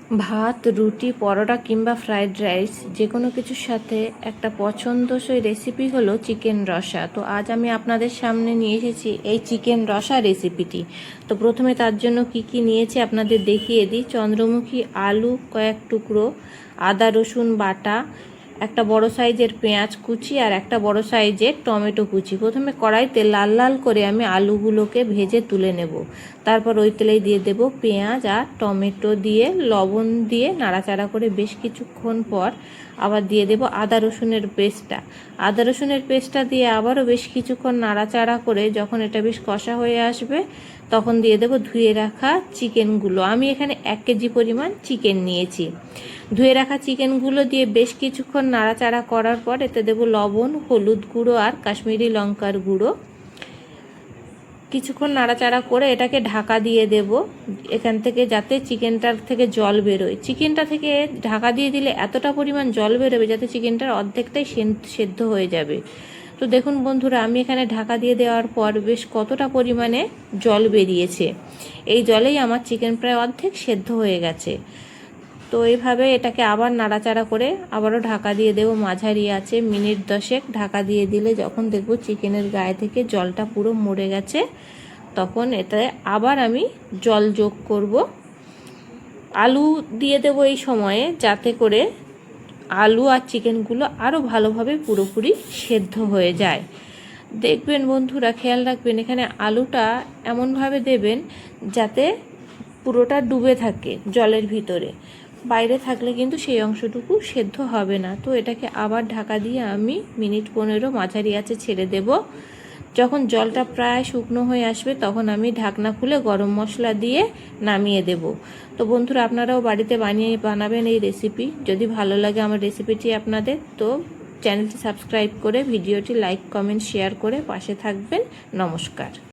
ভাত, রুটি, পরোটা কিংবা ফ্রাইড রাইস যে কোনো কিছুর সাথে একটা পছন্দসই রেসিপি হলো চিকেন রসা। তো আজ আমি আপনাদের সামনে নিয়ে এসেছি এই চিকেন রসা রেসিপিটি। তো প্রথমে তার জন্য কি কি নিয়েছি আপনাদের দেখিয়ে দিই। চন্দ্রমুখী আলু কয়েক টুকরো, আদা রসুন বাটা, একটা বড় সাইজের পেঁয়াজ কুচি আর একটা বড় সাইজের টমেটো কুচি। প্রথমে কড়াইতে লাল লাল করে আমি আলুগুলোকে ভেজে তুলে নেব। তারপর ওই তেলেই দিয়ে দেব পেঁয়াজ আর টমেটো, দিয়ে লবণ দিয়ে নাড়াচাড়া করে বেশ কিছুক্ষণ পর আবার দিয়ে দেব আদা রসুনের পেস্টটা। আদা রসুনের পেস্টটা দিয়ে আবারও বেশ কিছুক্ষণ নাড়াচাড়া করে যখন এটা বেশ কষা হয়ে আসবে তখন দিয়ে দেব ধুয়ে রাখা চিকেনগুলো। আমি এখানে 1 কেজি পরিমাণ চিকেন নিয়েছি। ধুয়ে রাখা চিকেনগুলো দিয়ে বেশ কিছুক্ষণ নাড়াচাড়া করার পর এতে দেব লবণ, হলুদ গুঁড়ো আর কাশ্মীরি লঙ্কার গুঁড়ো। কিছুক্ষণ নাড়াচাড়া করে এটাকে ঢাকা দিয়ে দেব এখান থেকে, যাতে চিকেনটার থেকে জল বেরোয়। চিকেনটা থেকে ঢাকা দিয়ে দিলে এতটা পরিমাণ জল বেরোবে যাতে চিকেনটার অর্ধেকটাই সেদ্ধ হয়ে যাবে। তো দেখুন বন্ধুরা, আমি এখানে ঢাকা দিয়ে দেওয়ার পর বেশ কতটা পরিমাণে জল বেরিয়েছে। এই জলেই আমার চিকেন প্রায় অর্ধেক সেদ্ধ হয়ে গেছে। তো এইভাবে এটাকে আবার নাড়াচাড়া করে আবারও ঢাকা দিয়ে দেবো মাঝারি আছে মিনিট 10 ঢাকা দিয়ে দিলে যখন দেখব চিকেনের গায়ে থেকে জলটা পুরো মরে গেছে তখন এতে আবার আমি জল যোগ করব। আলু দিয়ে দেবো এই সময়ে, যাতে করে আলু আর চিকেনগুলো আরও ভালোভাবে পুরোপুরি সেদ্ধ হয়ে যায়। দেখবেন বন্ধুরা, খেয়াল রাখবেন এখানে আলুটা এমনভাবে দেবেন যাতে পুরোটা ডুবে থাকে জলের ভিতরে, বাইরে থাকলে কিন্তু সেই অংশটুকু সেদ্ধ হবে না। তো এটাকে আবার ঢাকা দিয়ে আমি মিনিট 15 মাঝারি আঁচে ছেড়ে দেব। যখন জলটা প্রায় শুকনো হয়ে আসবে তখন আমি ঢাকনা খুলে গরম মশলা দিয়ে নামিয়ে দেব। তো বন্ধুরা, আপনারাও বাড়িতে বানাবেন এই রেসিপি। যদি ভালো লাগে আমার রেসিপিটি আপনাদের, তো চ্যানেলটি সাবস্ক্রাইব করে ভিডিওটি লাইক কমেন্ট শেয়ার করে পাশে থাকবেন। নমস্কার।